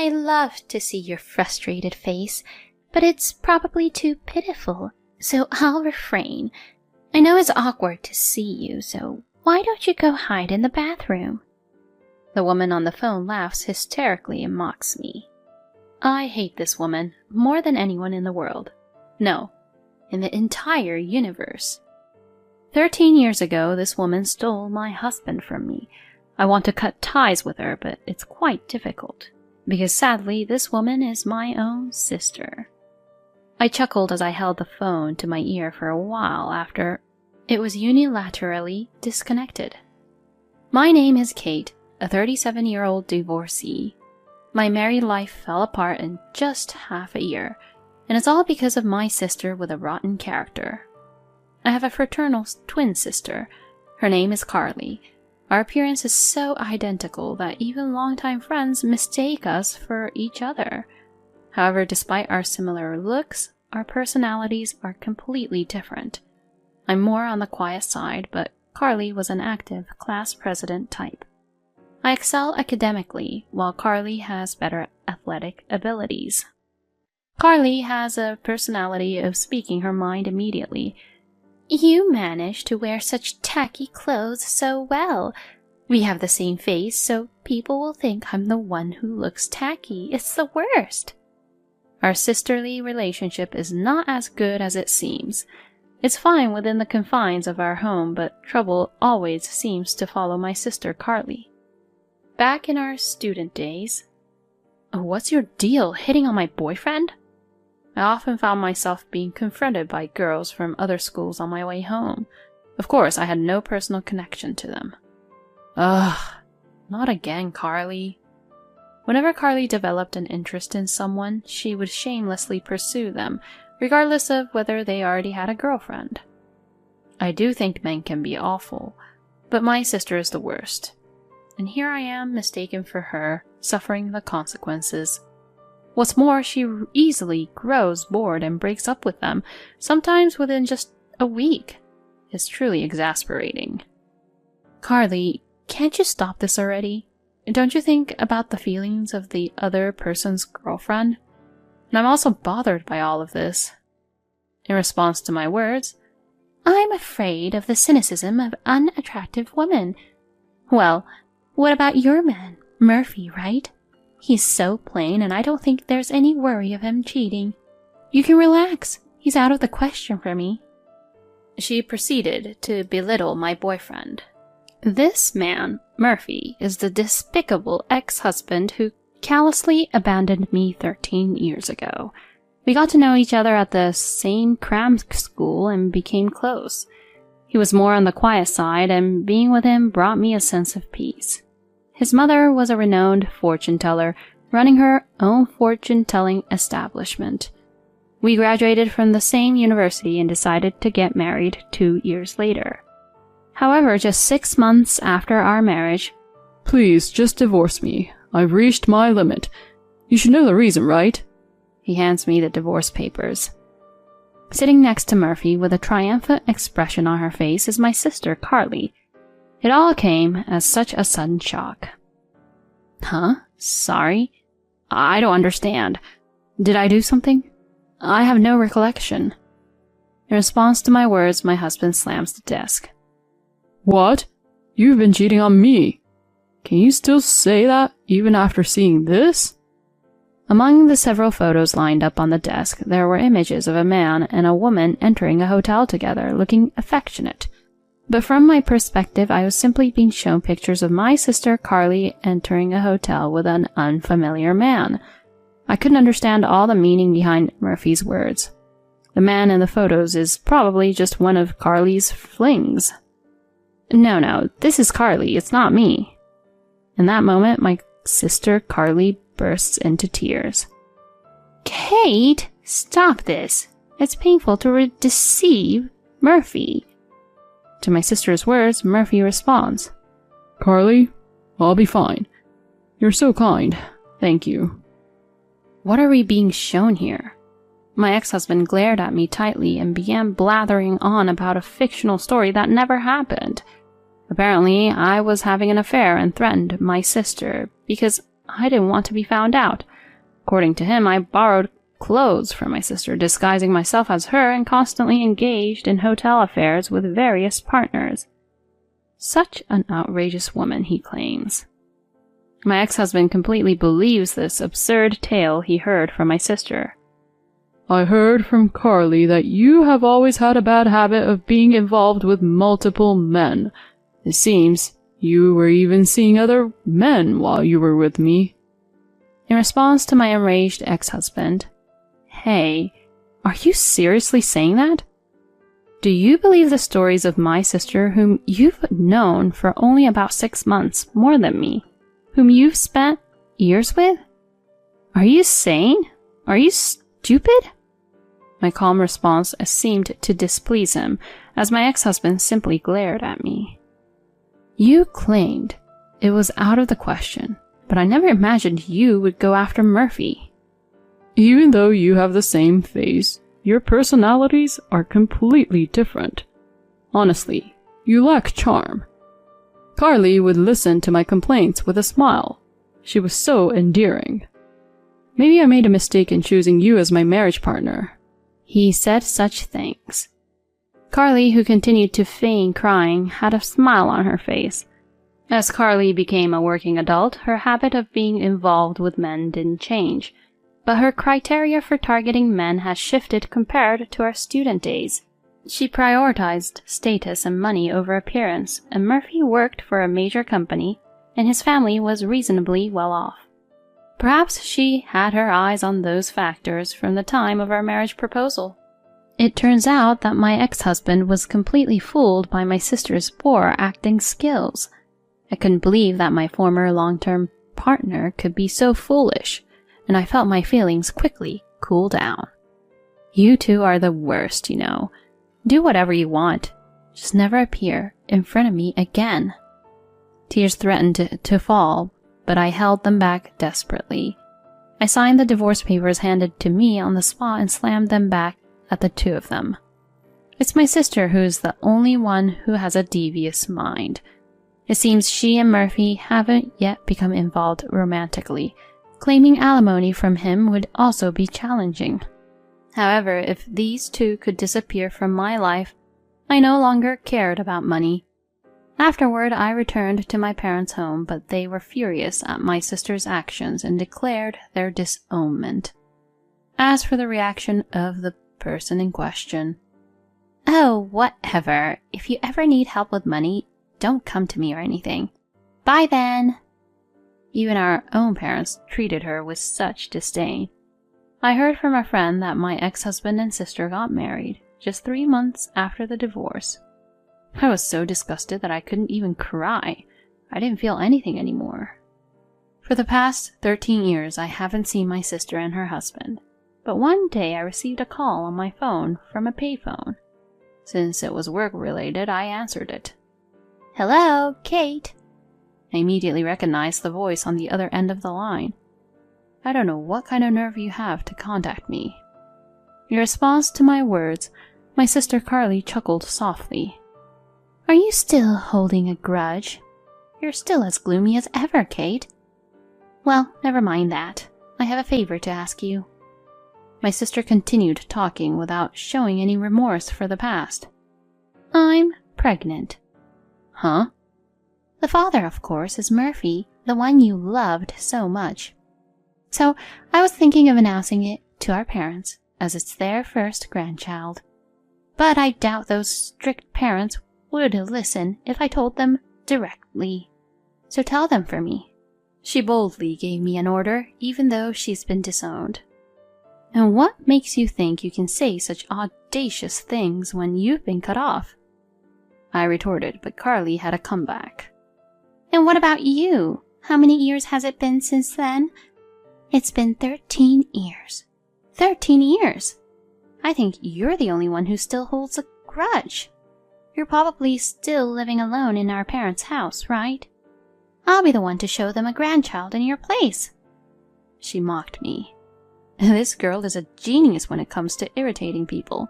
I love to see your frustrated face, but it's probably too pitiful, so I'll refrain. I know it's awkward to see you, so why don't you go hide in the bathroom? The woman on the phone laughs hysterically and mocks me. I hate this woman more than anyone in the world. No, in the entire universe. 13 years ago, this woman stole my husband from me. I want to cut ties with her, but it's quite difficult, because sadly, this woman is my own sister. I chuckled as I held the phone to my ear for a while after it was unilaterally disconnected. My name is Kate, a 37-year-old divorcee. My married life fell apart in just half a year, and it's all because of my sister with a rotten character. I have a fraternal twin sister. Her name is Carly. Our appearance is so identical that even longtime friends mistake us for each other. However, despite our similar looks, our personalities are completely different. I'm more on the quiet side, but Carly was an active class president type. I excel academically, while Carly has better athletic abilities. Carly has a personality of speaking her mind immediately. You manage to wear such tacky clothes so well. We have the same face, so people will think I'm the one who looks tacky. It's the worst. Our sisterly relationship is not as good as it seems. It's fine within the confines of our home, but trouble always seems to follow my sister Carly. Back in our student days... What's your deal, hitting on my boyfriend? I often found myself being confronted by girls from other schools on my way home. Of course, I had no personal connection to them. Ugh, not again, Carly. Whenever Carly developed an interest in someone, she would shamelessly pursue them, regardless of whether they already had a girlfriend. I do think men can be awful, but my sister is the worst. And here I am mistaken for her, suffering the consequences. What's more, she easily grows bored and breaks up with them, sometimes within just a week. It's truly exasperating. Carly, can't you stop this already? Don't you think about the feelings of the other person's girlfriend? And I'm also bothered by all of this. In response to my words, I'm afraid of the cynicism of unattractive women. Well, what about your man, Murphy, right? He's so plain, and I don't think there's any worry of him cheating. You can relax. He's out of the question for me. She proceeded to belittle my boyfriend. This man, Murphy, is the despicable ex-husband who callously abandoned me 13 years ago. We got to know each other at the same cram school and became close. He was more on the quiet side, and being with him brought me a sense of peace. His mother was a renowned fortune teller, running her own fortune-telling establishment. We graduated from the same university and decided to get married 2 years later. However, just 6 months after our marriage, Please, just divorce me. I've reached my limit. You should know the reason, right? He hands me the divorce papers. Sitting next to Murphy with a triumphant expression on her face is my sister, Carly. It all came as such a sudden shock. Huh? Sorry? I don't understand. Did I do something? I have no recollection. In response to my words, my husband slams the desk. What? You've been cheating on me. Can you still say that, even after seeing this? Among the several photos lined up on the desk, there were images of a man and a woman entering a hotel together, looking affectionate. But from my perspective, I was simply being shown pictures of my sister Carly entering a hotel with an unfamiliar man. I couldn't understand all the meaning behind Murphy's words. The man in the photos is probably just one of Carly's flings. No, this is Carly, it's not me. In that moment, my sister Carly bursts into tears. Kate, stop this. It's painful to deceive Murphy. To my sister's words, Murphy responds, Carly, I'll be fine. You're so kind. Thank you. What are we being shown here? My ex-husband glared at me tightly and began blathering on about a fictional story that never happened. Apparently, I was having an affair and threatened my sister because I didn't want to be found out. According to him, I borrowed clothes from my sister, disguising myself as her, and constantly engaged in hotel affairs with various partners. Such an outrageous woman, he claims. My ex-husband completely believes this absurd tale he heard from my sister. I heard from Carly that you have always had a bad habit of being involved with multiple men. It seems you were even seeing other men while you were with me. In response to my enraged ex-husband, Hey, are you seriously saying that? Do you believe the stories of my sister, whom you've known for only about 6 months more than me, whom you've spent years with? Are you sane? Are you stupid? My calm response seemed to displease him, as my ex-husband simply glared at me. You claimed it was out of the question, but I never imagined you would go after Murphy. Even though you have the same face, your personalities are completely different. Honestly, you lack charm. Carly would listen to my complaints with a smile. She was so endearing. Maybe I made a mistake in choosing you as my marriage partner. He said such things. Carly, who continued to feign crying, had a smile on her face. As Carly became a working adult, her habit of being involved with men didn't change, but her criteria for targeting men has shifted compared to our student days. She prioritized status and money over appearance, and Murphy worked for a major company, and his family was reasonably well off. Perhaps she had her eyes on those factors from the time of our marriage proposal. It turns out that my ex-husband was completely fooled by my sister's poor acting skills. I couldn't believe that my former long-term partner could be so foolish, and I felt my feelings quickly cool down. You two are the worst, you know. Do whatever you want. Just never appear in front of me again. Tears threatened to fall, but I held them back desperately. I signed the divorce papers handed to me on the spot and slammed them back at the two of them. It's my sister who's the only one who has a devious mind. It seems she and Murphy haven't yet become involved romantically. Claiming alimony from him would also be challenging. However, if these two could disappear from my life, I no longer cared about money. Afterward, I returned to my parents' home, but they were furious at my sister's actions and declared their disownment. As for the reaction of the person in question, "Oh, whatever. If you ever need help with money, don't come to me or anything. Bye then." Even our own parents treated her with such disdain. I heard from a friend that my ex-husband and sister got married just 3 months after the divorce. I was so disgusted that I couldn't even cry. I didn't feel anything anymore. For the past 13 years, I haven't seen my sister and her husband, but one day I received a call on my phone from a payphone. Since it was work-related, I answered it. "Hello, Kate." I immediately recognized the voice on the other end of the line. I don't know what kind of nerve you have to contact me. In response to my words, my sister Carly chuckled softly. "Are you still holding a grudge? You're still as gloomy as ever, Kate." "Well, never mind that. I have a favor to ask you." My sister continued talking without showing any remorse for the past. "I'm pregnant." "Huh?" "The father, of course, is Murphy, the one you loved so much. So I was thinking of announcing it to our parents, as it's their first grandchild. But I doubt those strict parents would listen if I told them directly. So tell them for me." She boldly gave me an order, even though she's been disowned. "And what makes you think you can say such audacious things when you've been cut off?" I retorted, but Carly had a comeback. "And what about you? How many years has it been since then?" "It's been 13 years. 13 years! I think you're the only one who still holds a grudge. You're probably still living alone in our parents' house, right? I'll be the one to show them a grandchild in your place." She mocked me. This girl is a genius when it comes to irritating people.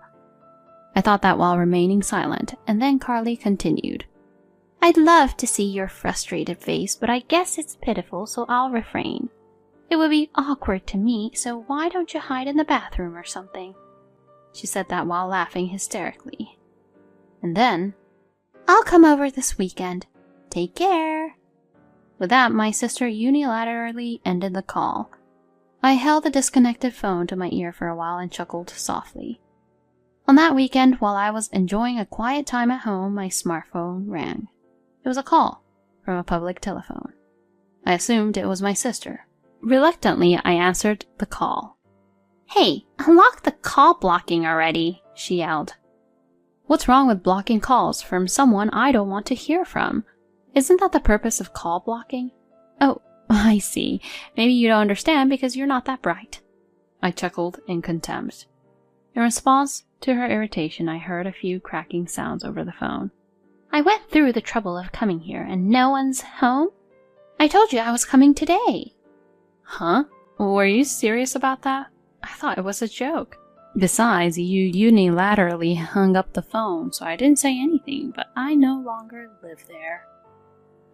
I thought that while remaining silent, and then Carly continued. "I'd love to see your frustrated face, but I guess it's pitiful, so I'll refrain. It would be awkward to meet, so why don't you hide in the bathroom or something? She said that while laughing hysterically. And then, I'll come over this weekend. Take care. With that, my sister unilaterally ended the call. I held the disconnected phone to my ear for a while and chuckled softly. On that weekend, while I was enjoying a quiet time at home, my smartphone rang. It was a call from a public telephone. I assumed it was my sister. Reluctantly, I answered the call. "Hey, unlock the call blocking already," she yelled. What's wrong with blocking calls from someone I don't want to hear from? Isn't that the purpose of call blocking? Oh, I see. Maybe you don't understand because you're not that bright. I chuckled in contempt. In response to her irritation, I heard a few cracking sounds over the phone. "I went through the trouble of coming here and no one's home? I told you I was coming today." Huh? Were you serious about that? I thought it was a joke. Besides, you unilaterally hung up the phone, so I didn't say anything, but I no longer live there.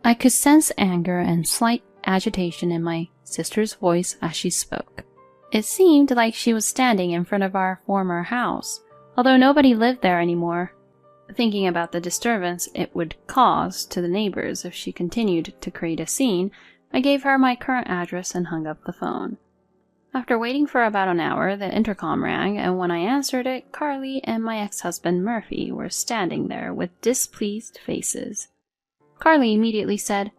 I could sense anger and slight agitation in my sister's voice as she spoke. It seemed like she was standing in front of our former house, although nobody lived there anymore. Thinking about the disturbance it would cause to the neighbors if she continued to create a scene, I gave her my current address and hung up the phone. After waiting for about an hour, the intercom rang, and when I answered it, Carly and my ex-husband Murphy were standing there with displeased faces. Carly immediately said,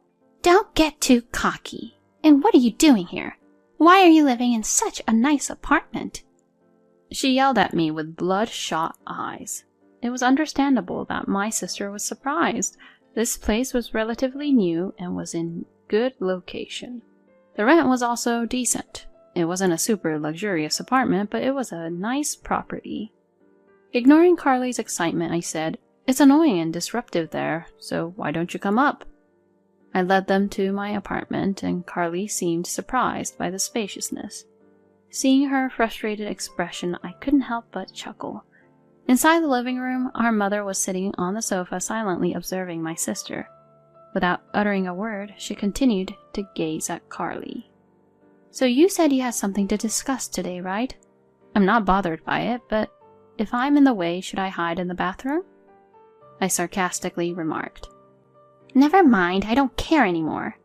"Don't get too cocky. And what are you doing here? Why are you living in such a nice apartment?" She yelled at me with bloodshot eyes. It was understandable that my sister was surprised. This place was relatively new and was in good location. The rent was also decent. It wasn't a super luxurious apartment, but it was a nice property. Ignoring Carly's excitement, I said, "It's annoying and disruptive there, so why don't you come up?" I led them to my apartment, and Carly seemed surprised by the spaciousness. Seeing her frustrated expression, I couldn't help but chuckle. Inside the living room, our mother was sitting on the sofa silently observing my sister. Without uttering a word, she continued to gaze at Carly. "So you said you had something to discuss today, right? I'm not bothered by it, but if I'm in the way, should I hide in the bathroom?" I sarcastically remarked. "Never mind, I don't care anymore."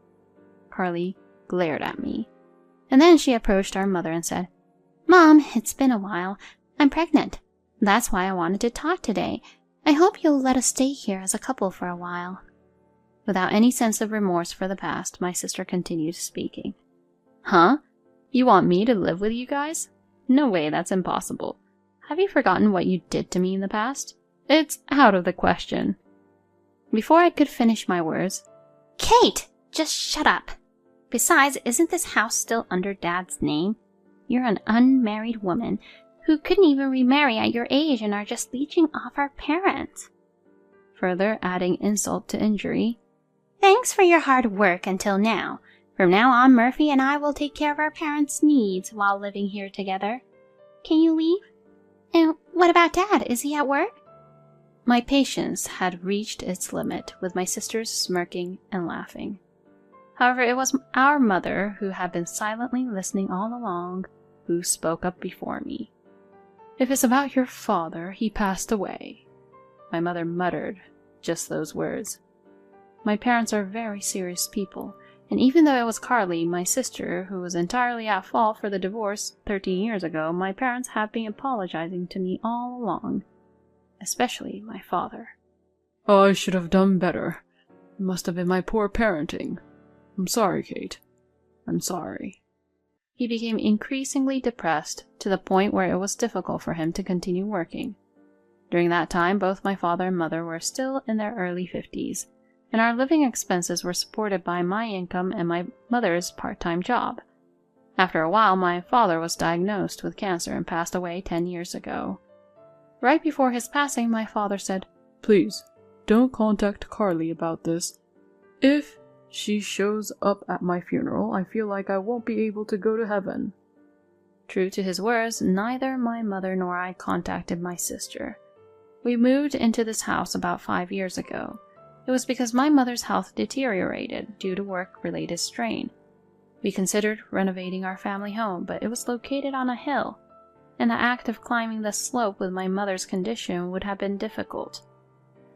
Carly glared at me. And then she approached our mother and said, "Mom, it's been a while. I'm pregnant. That's why I wanted to talk today. I hope you'll let us stay here as a couple for a while." Without any sense of remorse for the past, my sister continued speaking. "Huh? You want me to live with you guys? No way, that's impossible. Have you forgotten what you did to me in the past? It's out of the question." Before I could finish my words, "Kate, just shut up. Besides, isn't this house still under Dad's name? You're an unmarried woman who couldn't even remarry at your age and are just leeching off our parents." Further adding insult to injury, "Thanks for your hard work until now. From now on, Murphy and I will take care of our parents' needs while living here together. Can you leave? And what about Dad? Is he at work?" My patience had reached its limit with my sisters smirking and laughing. However, it was our mother, who had been silently listening all along, who spoke up before me. "If it's about your father, he passed away." My mother muttered just those words. My parents are very serious people, and even though it was Carly, my sister, who was entirely at fault for the divorce 13 years ago, my parents have been apologizing to me all along. Especially my father. "I should have done better. It must have been my poor parenting. I'm sorry, Kate. I'm sorry." He became increasingly depressed to the point where it was difficult for him to continue working. During that time, both my father and mother were still in their early 50s, and our living expenses were supported by my income and my mother's part-time job. After a while, my father was diagnosed with cancer and passed away 10 years ago. Right before his passing, my father said, "Please, don't contact Carly about this. If she shows up at my funeral, I feel like I won't be able to go to heaven." True to his words, neither my mother nor I contacted my sister. We moved into this house about 5 years ago. It was because my mother's health deteriorated due to work-related strain. We considered renovating our family home, but it was located on a hill, and the act of climbing the slope with my mother's condition would have been difficult.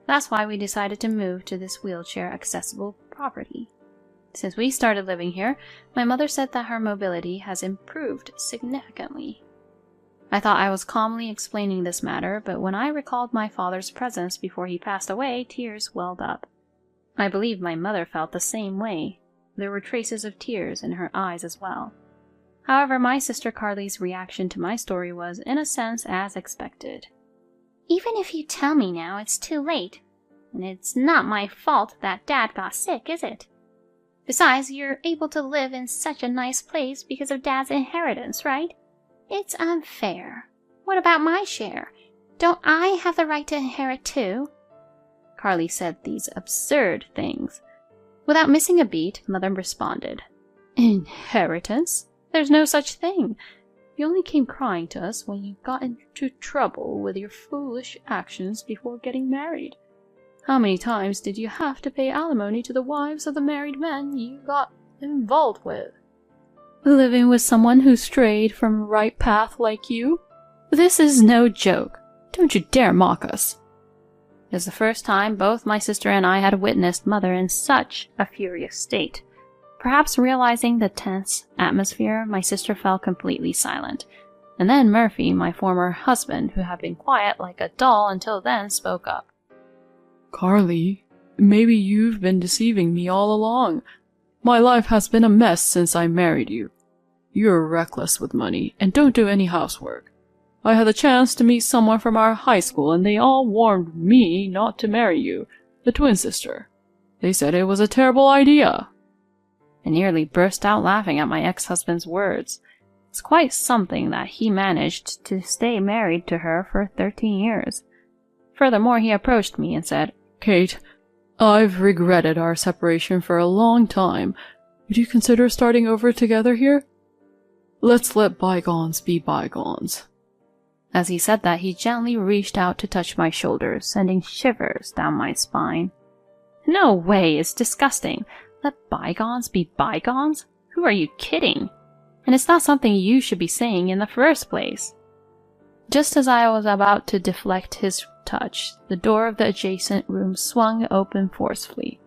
That's why we decided to move to this wheelchair-accessible property. Since we started living here, my mother said that her mobility has improved significantly. I thought I was calmly explaining this matter, but when I recalled my father's presence before he passed away, tears welled up. I believe my mother felt the same way. There were traces of tears in her eyes as well. However, my sister Carly's reaction to my story was, in a sense, as expected. Even if you tell me now, it's too late. And it's not my fault that Dad got sick, is it? Besides, you're able to live in such a nice place because of Dad's inheritance, right? It's unfair. What about my share? Don't I have the right to inherit too? Carly said these absurd things. Without missing a beat, Mother responded, Inheritance? There's no such thing. You only came crying to us when you got into trouble with your foolish actions before getting married. How many times did you have to pay alimony to the wives of the married men you got involved with? Living with someone who strayed from the right path like you? This is no joke. Don't you dare mock us. It was the first time both my sister and I had witnessed Mother in such a furious state. Perhaps realizing the tense atmosphere, my sister fell completely silent. And then Murphy, my former husband, who had been quiet like a doll until then, spoke up. Carly, maybe you've been deceiving me all along. My life has been a mess since I married you. You're reckless with money and don't do any housework. I had the chance to meet someone from our high school and they all warned me not to marry you, the twin sister. They said it was a terrible idea. I nearly burst out laughing at my ex-husband's words. It's quite something that he managed to stay married to her for 13 years. Furthermore, he approached me and said, Kate, I've regretted our separation for a long time. Would you consider starting over together here? Let's let bygones be bygones. As he said that, he gently reached out to touch my shoulders, sending shivers down my spine. No way, it's disgusting. Let bygones be bygones? Who are you kidding? And it's not something you should be saying in the first place. Just as I was about to deflect his touch, the door of the adjacent room swung open forcefully.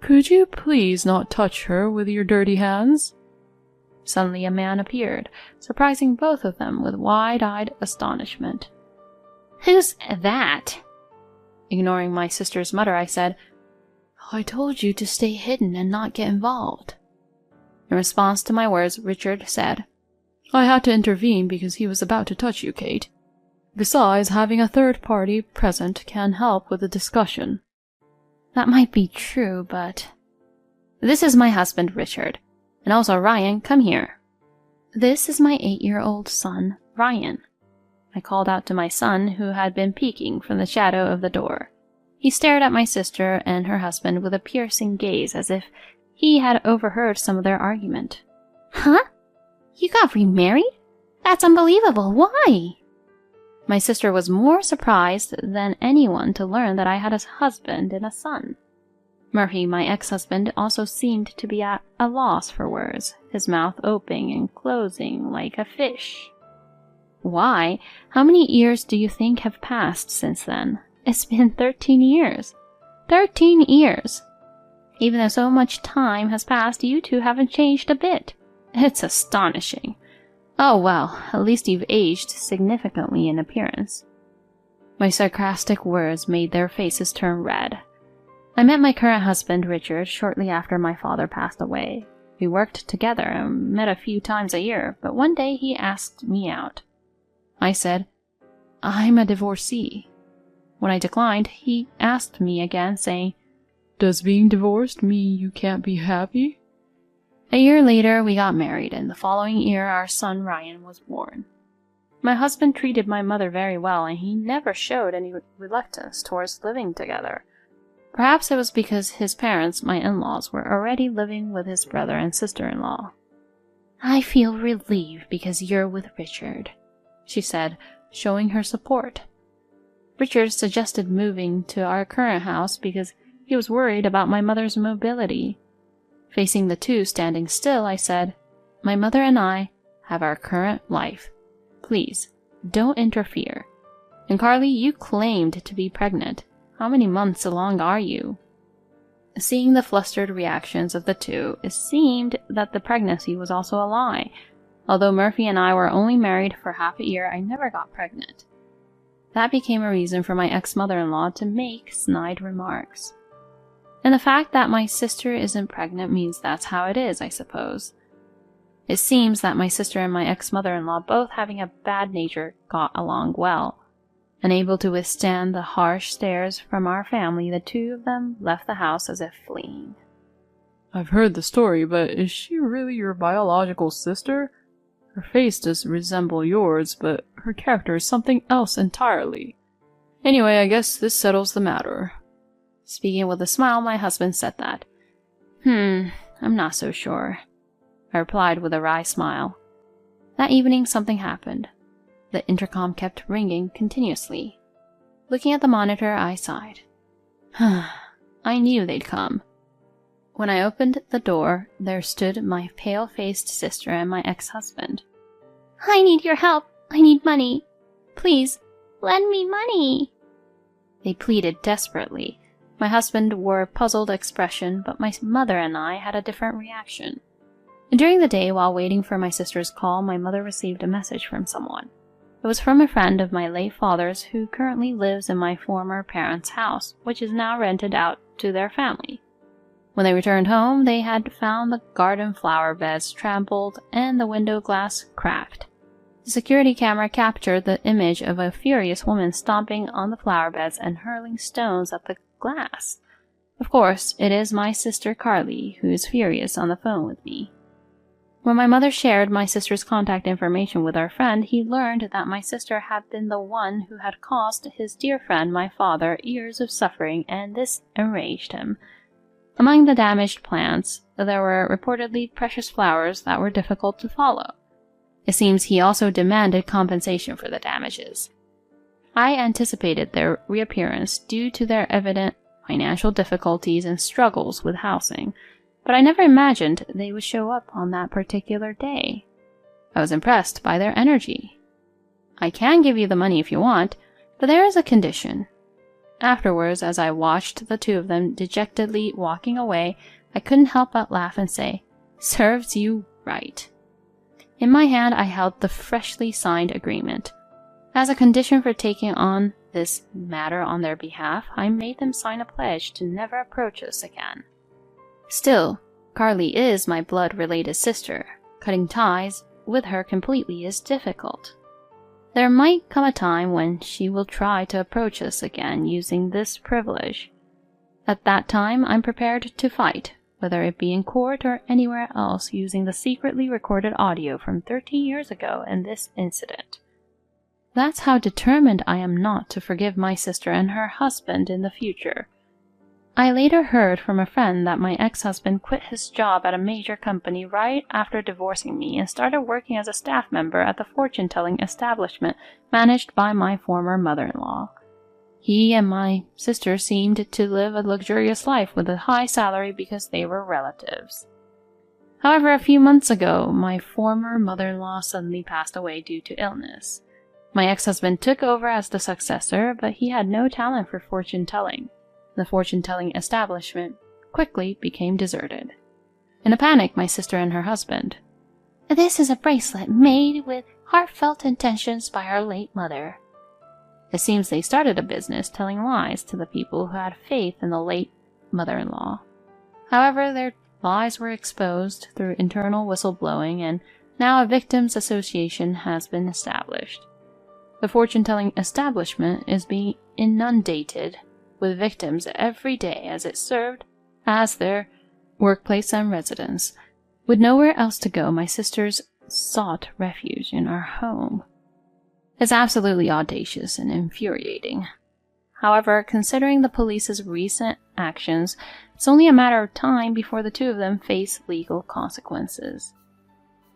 Could you please not touch her with your dirty hands? Suddenly a man appeared, surprising both of them with wide-eyed astonishment. Who's that? Ignoring my sister's mutter, I said, I told you to stay hidden and not get involved. In response to my words, Richard said, I had to intervene because he was about to touch you, Kate. Besides, having a third party present can help with the discussion. That might be true, but... This is my husband, Richard. And also, Ryan, come here. This is my 8-year-old son, Ryan. I called out to my son, who had been peeking from the shadow of the door. He stared at my sister and her husband with a piercing gaze, as if he had overheard some of their argument. Huh? You got remarried? That's unbelievable. Why? My sister was more surprised than anyone to learn that I had a husband and a son. Murphy, my ex-husband, also seemed to be at a loss for words, his mouth opening and closing like a fish. Why? How many years do you think have passed since then? It's been 13 years. 13 years! Even though so much time has passed, you two haven't changed a bit. It's astonishing. Oh well, at least you've aged significantly in appearance. My sarcastic words made their faces turn red. I met my current husband, Richard, shortly after my father passed away. We worked together and met a few times a year, but one day he asked me out. I said, I'm a divorcee. When I declined, he asked me again, saying, Does being divorced mean you can't be happy? A year later, we got married, and the following year our son Ryan was born. My husband treated my mother very well, and he never showed any reluctance towards living together. Perhaps it was because his parents, my in-laws, were already living with his brother and sister-in-law. I feel relieved because you're with Richard, she said, showing her support. Richard suggested moving to our current house because he was worried about my mother's mobility. Facing the two standing still, I said, "My mother and I have our current life. Please, don't interfere. And Carly, you claimed to be pregnant. How many months along are you?" Seeing the flustered reactions of the two, it seemed that the pregnancy was also a lie. Although Murphy and I were only married for half a year, I never got pregnant. That became a reason for my ex-mother-in-law to make snide remarks. And the fact that my sister isn't pregnant means that's how it is, I suppose. It seems that my sister and my ex-mother-in-law, both having a bad nature, got along well. Unable to withstand the harsh stares from our family, the two of them left the house as if fleeing. I've heard the story, but is she really your biological sister? Her face does resemble yours, but her character is something else entirely. Anyway, I guess this settles the matter. Speaking with a smile, my husband said that. I'm not so sure, I replied with a wry smile. That evening something happened. The intercom kept ringing continuously. Looking at the monitor, I sighed. I knew they'd come. When I opened the door, there stood my pale-faced sister and my ex-husband. "I need your help. I need money. Please, lend me money," they pleaded desperately. My husband wore a puzzled expression, but my mother and I had a different reaction. During the day, while waiting for my sister's call, my mother received a message from someone. It was from a friend of my late father's who currently lives in my former parents' house, which is now rented out to their family. When they returned home, they had found the garden flower beds trampled and the window glass cracked. The security camera captured the image of a furious woman stomping on the flower beds and hurling stones at the glass. Of course, it is my sister Carly who is furious on the phone with me. When my mother shared my sister's contact information with our friend, he learned that my sister had been the one who had caused his dear friend, my father, years of suffering, and this enraged him. Among the damaged plants, there were reportedly precious flowers that were difficult to follow. It seems he also demanded compensation for the damages. I anticipated their reappearance due to their evident financial difficulties and struggles with housing, but I never imagined they would show up on that particular day. I was impressed by their energy. "I can give you the money if you want, but there is a condition." Afterwards, as I watched the two of them dejectedly walking away, I couldn't help but laugh and say, "Serves you right." In my hand, I held the freshly signed agreement. As a condition for taking on this matter on their behalf, I made them sign a pledge to never approach us again. Still, Carly is my blood-related sister. Cutting ties with her completely is difficult. There might come a time when she will try to approach us again using this privilege. At that time, I'm prepared to fight, whether it be in court or anywhere else, using the secretly recorded audio from 13 years ago in this incident. That's how determined I am not to forgive my sister and her husband in the future. I later heard from a friend that my ex-husband quit his job at a major company right after divorcing me and started working as a staff member at the fortune-telling establishment managed by my former mother-in-law. He and my sister seemed to live a luxurious life with a high salary because they were relatives. However, a few months ago, my former mother-in-law suddenly passed away due to illness. My ex-husband took over as the successor, but he had no talent for fortune-telling. The fortune-telling establishment quickly became deserted. In a panic, my sister and her husband, "This is a bracelet made with heartfelt intentions by our late mother." It seems they started a business telling lies to the people who had faith in the late mother-in-law. However, their lies were exposed through internal whistleblowing, and now a victims' association has been established. The fortune-telling establishment is being inundated with victims every day as it served as their workplace and residence. With nowhere else to go, my sisters sought refuge in our home. It's absolutely audacious and infuriating. However, considering the police's recent actions, it's only a matter of time before the two of them face legal consequences.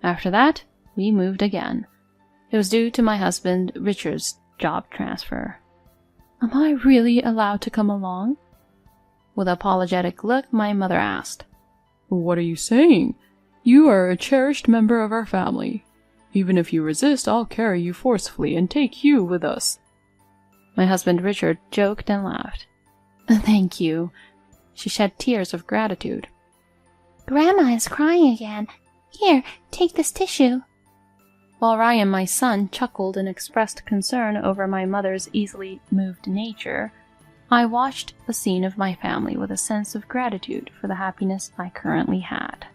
After that, we moved again. It was due to my husband Richard's job transfer. "Am I really allowed to come along?" With an apologetic look, my mother asked. What are you saying? You are a cherished member of our family. Even if you resist, I'll carry you forcefully and take you with us. My husband Richard joked and laughed. Thank you. She shed tears of gratitude. Grandma is crying again. Here, take this tissue. While Ryan, my son, chuckled and expressed concern over my mother's easily moved nature, I watched the scene of my family with a sense of gratitude for the happiness I currently had.